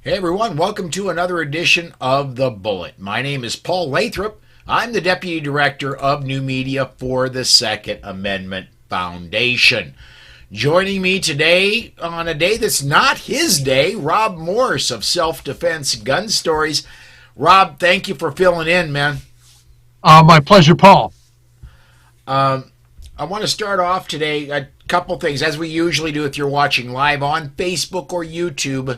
Hey everyone, welcome to another edition of The Bullet. My name is Paul Lathrop. I'm the Deputy Director of New Media for the Second Amendment Foundation. Joining me today on a day that's not his day, Rob Morse of Self Defense Gun Stories. Rob, thank you for filling in, man. My pleasure, Paul. I want to start off today a couple things, as we usually do if you're watching live on Facebook or YouTube.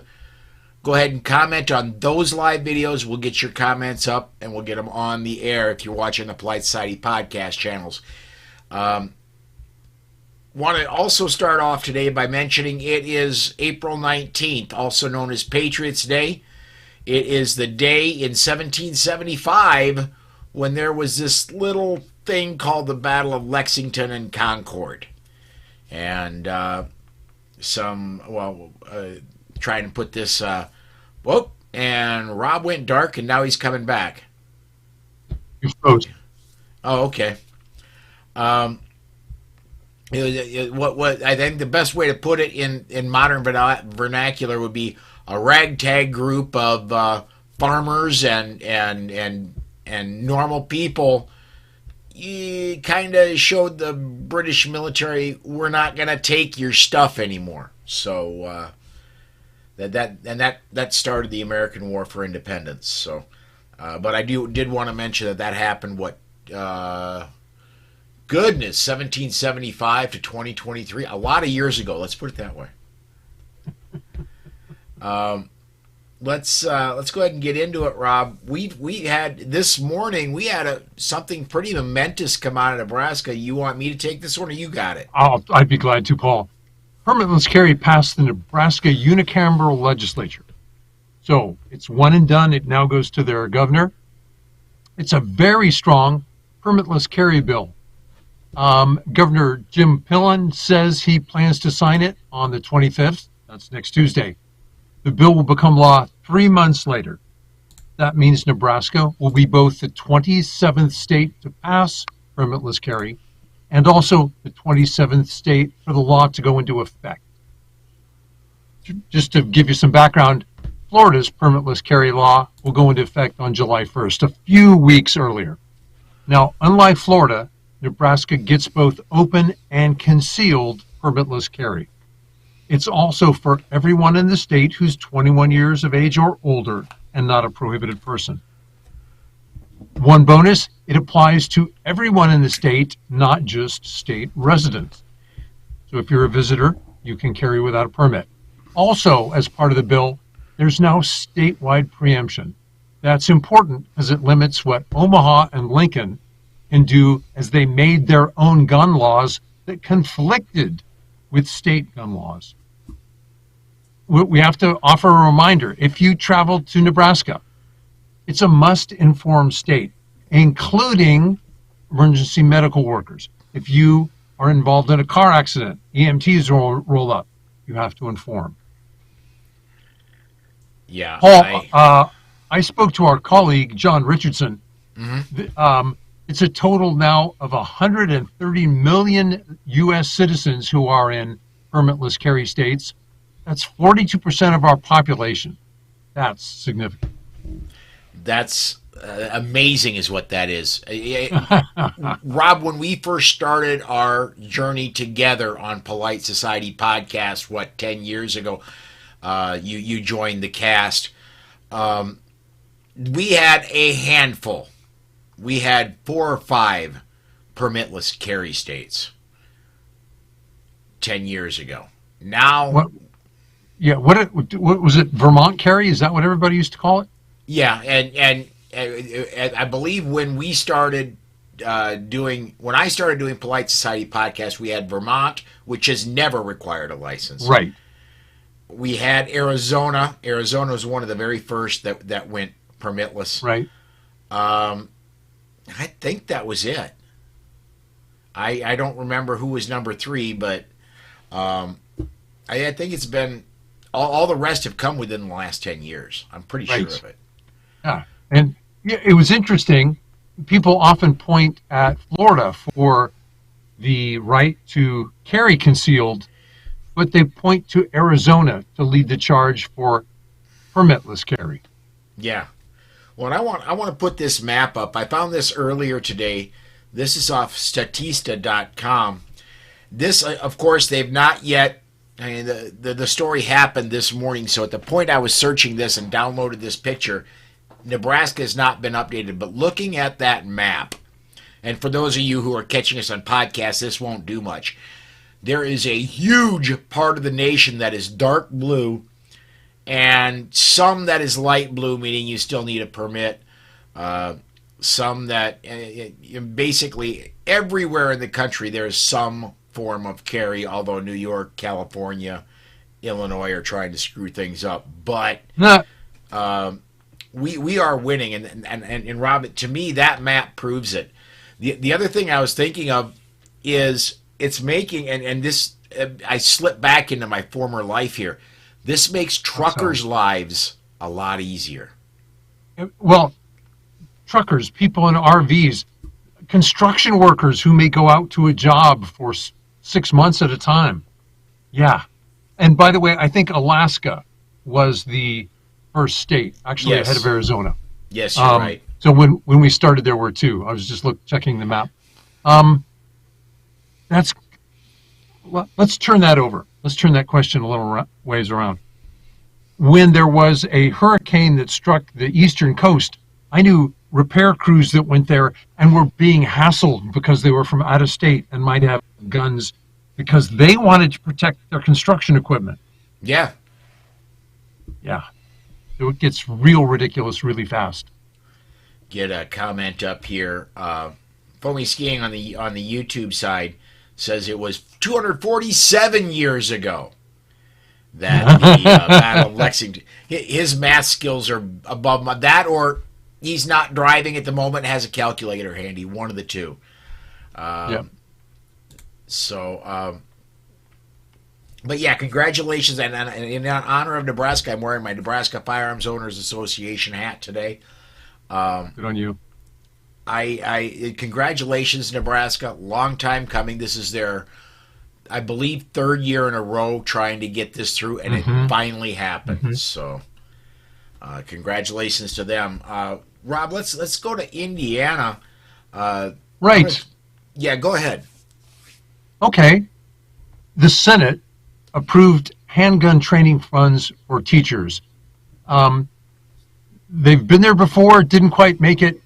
Go ahead and comment on those live videos. We'll get your comments up and we'll get them on the air if you're watching the Polite Society podcast channels. Want to also start off today by mentioning it is April 19th, also known as Patriots Day. It is the day in 1775 when there was this little thing called the Battle of Lexington and Concord. And trying to put this, and Rob went dark and now he's coming back. You're supposed. Oh, okay. What I think the best way to put it in modern vernacular would be a ragtag group of farmers and normal people. You kind of showed the British military, we're not going to take your stuff anymore. So that started the American War for Independence. So, but I did want to mention that happened. Goodness, 1775 to 2023, a lot of years ago. Let's put it that way. Let's go ahead and get into it, Rob. We had this morning. We had something pretty momentous come out of Nebraska. You want me to take this one, or you got it? I'd be glad to, Paul. Permitless carry passed the Nebraska unicameral legislature. So it's one and done. It now goes to their governor. It's a very strong permitless carry bill. Governor Jim Pillen says he plans to sign it on the 25th. That's next Tuesday. The bill will become law 3 months later. That means Nebraska will be both the 27th state to pass permitless carry and also the 27th state for the law to go into effect. Just to give you some background, Florida's permitless carry law will go into effect on July 1st, a few weeks earlier. Now, unlike Florida, Nebraska gets both open and concealed permitless carry. It's also for everyone in the state who's 21 years of age or older and not a prohibited person. One bonus, it applies to everyone in the state, not just state residents. So if you're a visitor, you can carry without a permit. Also, as part of the bill, there's now statewide preemption. That's important because it limits what Omaha and Lincoln can do, as they made their own gun laws that conflicted with state gun laws. We have to offer a reminder. If you travel to Nebraska, it's a must-inform state, including emergency medical workers. If you are involved in a car accident, EMTs roll up, you have to inform. Yeah. Paul, I spoke to our colleague, John Richardson. Mm-hmm. It's a total now of 130 million U.S. citizens who are in permitless carry states. That's 42% of our population. That's significant. That's amazing is what that is. Rob, when we first started our journey together on Polite Society podcast, 10 years ago, you joined the cast. We had a handful. We had 4 or 5 permitless carry states 10 years ago. Now... What was it, Vermont carry? Is that what everybody used to call it? Yeah, and I believe when I started doing Polite Society podcast, we had Vermont, which has never required a license. Right. We had Arizona. Arizona was one of the very first that went permitless. Right. I think that was it. I don't remember who was number 3, but I think it's been all the rest have come within the last 10 years. I'm pretty sure of it. Yeah, and it was interesting. People often point at Florida for the right to carry concealed, but they point to Arizona to lead the charge for permitless carry. Yeah. Well, I want to put this map up. I found this earlier today. This is off Statista.com. This, of course, they've not yet. I mean, the story happened this morning. So at the point I was searching this and downloaded this picture, Nebraska has not been updated. But looking at that map, and for those of you who are catching us on podcasts, this won't do much. There is a huge part of the nation that is dark blue, and some that is light blue, meaning you still need a permit. Some that basically everywhere in the country there is some form of carry, although New York, California, Illinois are trying to screw things up. But we are winning, and Rob, to me that map proves it. The other thing I was thinking of is it's making, and this I slip back into my former life here. This makes truckers' lives a lot easier. Well, truckers, people in RVs, construction workers who may go out to a job for 6 months at a time. Yeah. And by the way, I think Alaska was the first state, actually ahead of Arizona. Yes, you're right. So when we started, there were two. I was just checking the map. Let's turn that over. Let's turn that question a little ways around. When there was a hurricane that struck the eastern coast, I knew repair crews that went there and were being hassled because they were from out of state and might have guns because they wanted to protect their construction equipment. Yeah. Yeah. So it gets real ridiculous really fast. Get a comment up here. Foamy Skiing on the YouTube side says it was 247 years ago that the Battle of Lexington. His math skills are above that, or he's not driving at the moment and has a calculator handy. One of the two. So, but yeah, congratulations. And in honor of Nebraska, I'm wearing my Nebraska Firearms Owners Association hat today. Good on you. Congratulations, Nebraska. Long time coming. This is their, I believe, third year in a row trying to get this through, and it finally happened. So, congratulations to them. Rob, let's go to Indiana. Right. Yeah, go ahead. Okay. The Senate approved handgun training funds for teachers. They've been there before, didn't quite make it.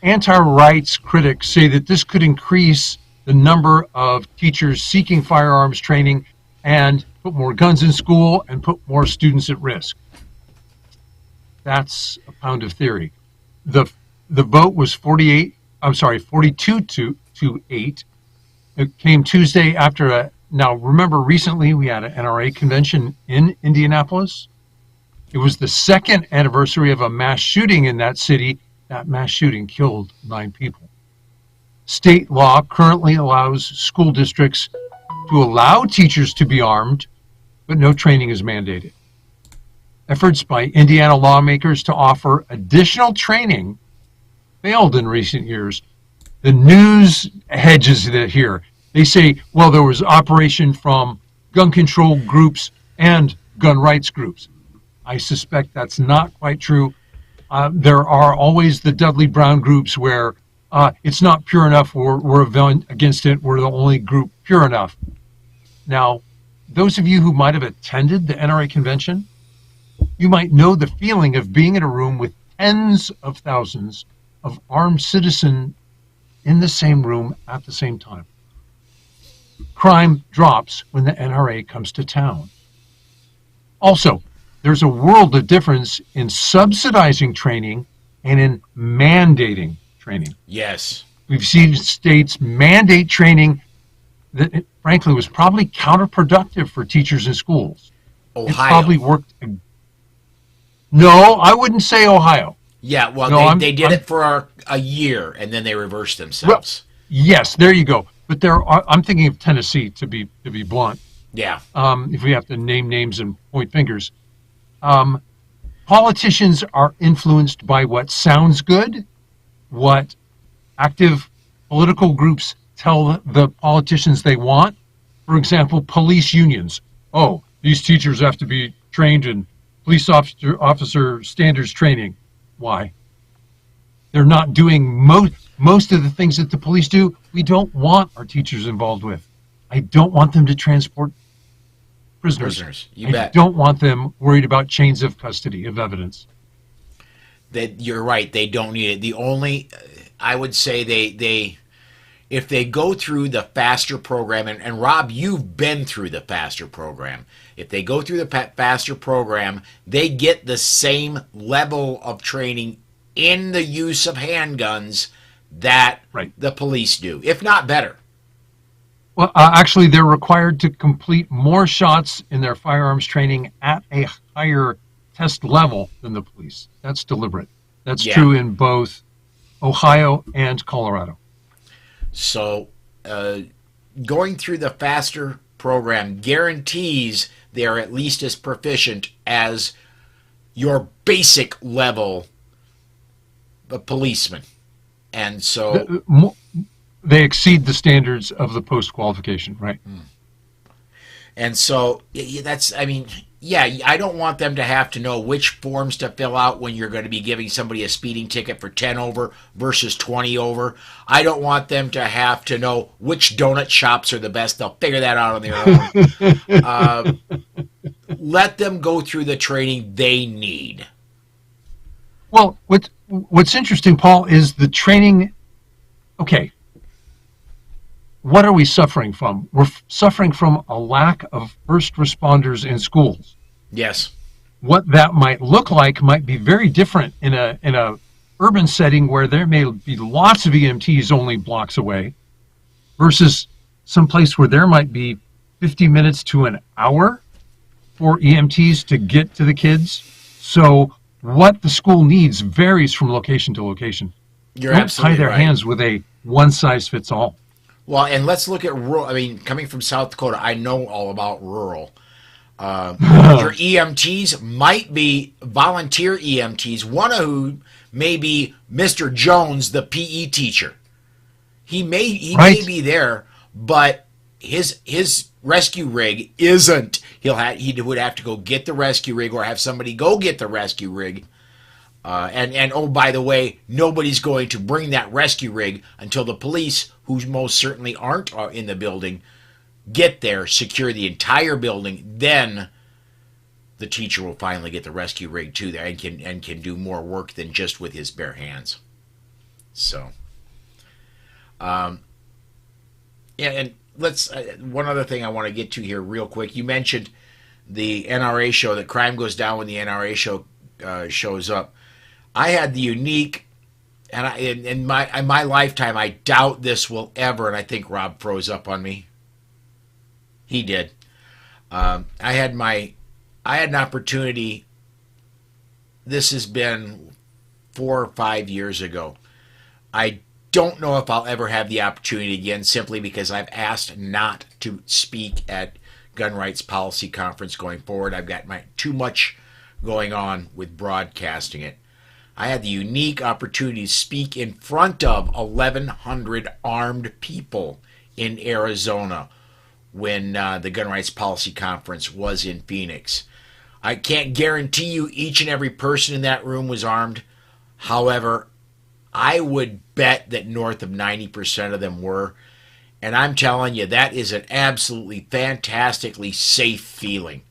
Anti-rights critics say that this could increase the number of teachers seeking firearms training and put more guns in school and put more students at risk. That's a pound of theory. The vote was 42 to 8. It came Tuesday after now remember recently we had an NRA convention in Indianapolis. It was the second anniversary of a mass shooting in that city. That mass shooting killed 9 people. State law currently allows school districts to allow teachers to be armed, but no training is mandated. Efforts by Indiana lawmakers to offer additional training failed in recent years. The news hedges that here. They say, well, there was operation from gun control groups and gun rights groups. I suspect that's not quite true. There are always the Dudley Brown groups where it's not pure enough, we're against it, we're the only group pure enough. Now, those of you who might have attended the NRA convention, you might know the feeling of being in a room with tens of thousands of armed citizens in the same room at the same time. Crime drops when the NRA comes to town. Also, there's a world of difference in subsidizing training and in mandating training. Yes. We've seen states mandate training that, frankly, was probably counterproductive for teachers in schools. Ohio. It probably worked. No, I wouldn't say Ohio. Yeah, well, they did it for a year, and then they reversed themselves. Well, yes, there you go. But I'm thinking of Tennessee, to be blunt. Yeah. If we have to name names and point fingers. Politicians are influenced by what sounds good, what active political groups tell the politicians they want. For example, police unions. Oh, these teachers have to be trained in police officer standards training. Why? They're not doing most of the things that the police do. We don't want our teachers involved with. I don't want them to transport prisoners. You bet. I don't want them worried about chains of custody of evidence. You're right. They don't need it. The only, I would say they if they go through the FASTER program, and Rob, you've been through the FASTER program. If they go through the FASTER program, they get the same level of training in the use of handguns that the police do, if not better. Well, actually, they're required to complete more shots in their firearms training at a higher test level than the police. That's deliberate. That's true in both Ohio and Colorado. So going through the FASTER program guarantees they are at least as proficient as your basic level policeman. And so they exceed the standards of the post-qualification, right? And so that's, I mean, I don't want them to have to know which forms to fill out when you're going to be giving somebody a speeding ticket for 10 over versus 20 over. I don't want them to have to know which donut shops are the best. They'll figure that out on their own. Let them go through the training they need. Well, what's interesting, Paul, is the training. Okay, what are we suffering from? We're suffering from a lack of first responders in schools. Yes. What that might look like might be very different in a urban setting where there may be lots of EMTs only blocks away versus someplace where there might be 50 minutes to an hour for EMTs to get to the kids. So what the school needs varies from location to location. You're Don't absolutely tie their right. hands with a one-size-fits-all. Well, and let's look at rural. I mean, coming from South Dakota, I know all about rural. Your EMTs might be volunteer EMTs, one of whom may be Mr. Jones, the PE teacher. He may be there, but his rescue rig isn't. He would have to go get the rescue rig or have somebody go get the rescue rig. And oh, by the way, nobody's going to bring that rescue rig until the police, who most certainly aren't in the building, get there, secure the entire building. Then the teacher will finally get the rescue rig to there and can do more work than just with his bare hands. So, and let's one other thing I want to get to here real quick. You mentioned the NRA show, that crime goes down when the NRA show shows up. I had the unique, and in my lifetime, I doubt this will ever, and I think Rob froze up on me. He did. I had an opportunity. This has been 4 or 5 years ago. I don't know if I'll ever have the opportunity again, simply because I've asked not to speak at Gun Rights Policy Conference going forward. I've got too much going on with broadcasting it. I had the unique opportunity to speak in front of 1,100 armed people in Arizona when the Gun Rights Policy Conference was in Phoenix. I can't guarantee you each and every person in that room was armed. However, I would bet that north of 90% of them were. And I'm telling you, that is an absolutely fantastically safe feeling.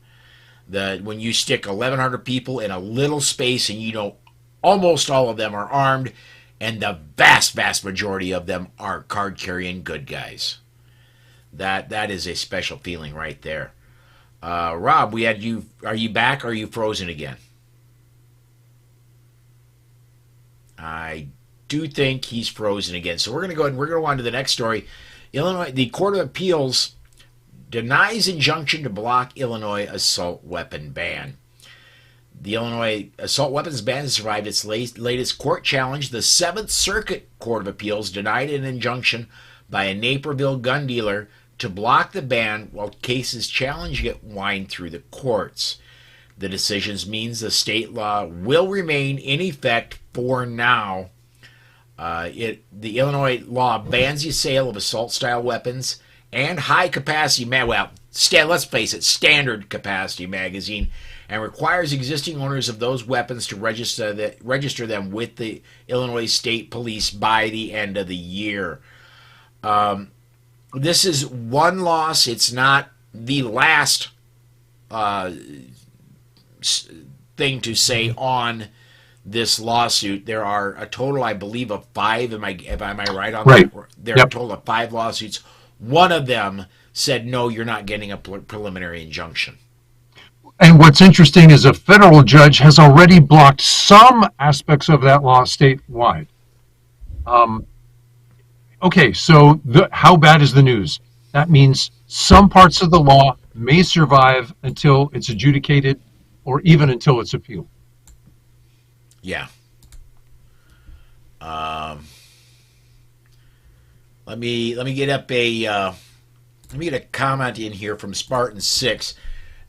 When you stick 1,100 people in a little space and you know almost all of them are armed, and the vast, vast majority of them are card-carrying good guys. That is a special feeling right there. Rob, we had you. Are you back? Or are you frozen again? I do think he's frozen again. So we're going to go ahead and we're going to go on to the next story. Illinois, the Court of Appeals denies injunction to block Illinois assault weapon ban. The Illinois assault weapons ban has survived its latest court challenge. The 7th Circuit Court of Appeals denied an injunction by a Naperville gun dealer to block the ban while cases challenging it wind through the courts. The decision means the state law will remain in effect for now. The Illinois law bans the sale of assault-style weapons and high-capacity, let's face it, standard capacity magazine and requires existing owners of those weapons to register them with the Illinois State Police by the end of the year. This is one loss. It's not the last thing to say on this lawsuit. There are a total, I believe, of 5. Am I right on Right. that? There are a total of 5 lawsuits. One of them said, no, you're not getting a preliminary injunction. And what's interesting is a federal judge has already blocked some aspects of that law statewide. Okay, so how bad is the news? That means some parts of the law may survive until it's adjudicated or even until it's appealed. Yeah. Let me get up let me get a comment in here from Spartan 6,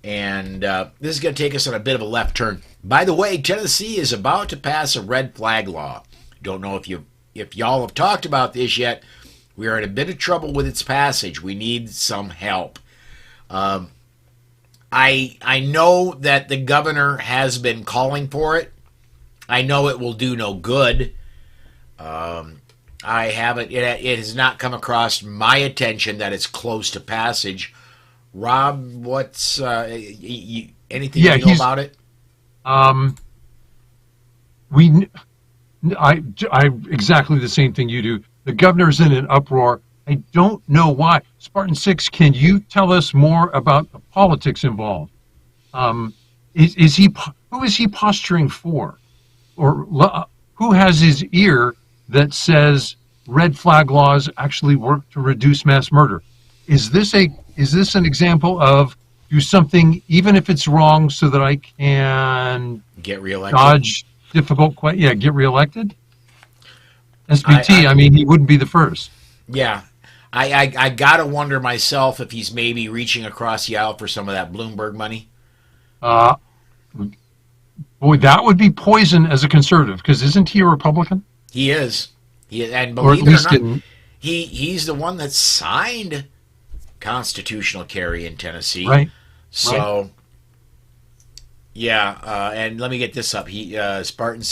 and this is going to take us on a bit of a left turn. By the way, Tennessee is about to pass a red flag law. Don't know if y'all have talked about this yet. We are in a bit of trouble with its passage. We need some help. I know that the governor has been calling for it. I know it will do no good. I haven't. It has not come across my attention that it's close to passage. Rob, what's anything you know about it? I exactly the same thing you do. The governor's in an uproar. I don't know why. Spartan 6, can you tell us more about the politics involved? Who is he posturing for? Or who has his ear that says red flag laws actually work to reduce mass murder? Is this an example of do something even if it's wrong so that I can get reelected? Dodge difficult questions. Yeah, get reelected. SBT. I mean, he wouldn't be the first. Yeah, I gotta wonder myself if he's maybe reaching across the aisle for some of that Bloomberg money. Boy, that would be poison as a conservative, because isn't he a Republican? He is. And Or at believe it least or not, in, he's the one that signed constitutional carry in Tennessee. right. So, yeah, and let me get this up. Spartan 6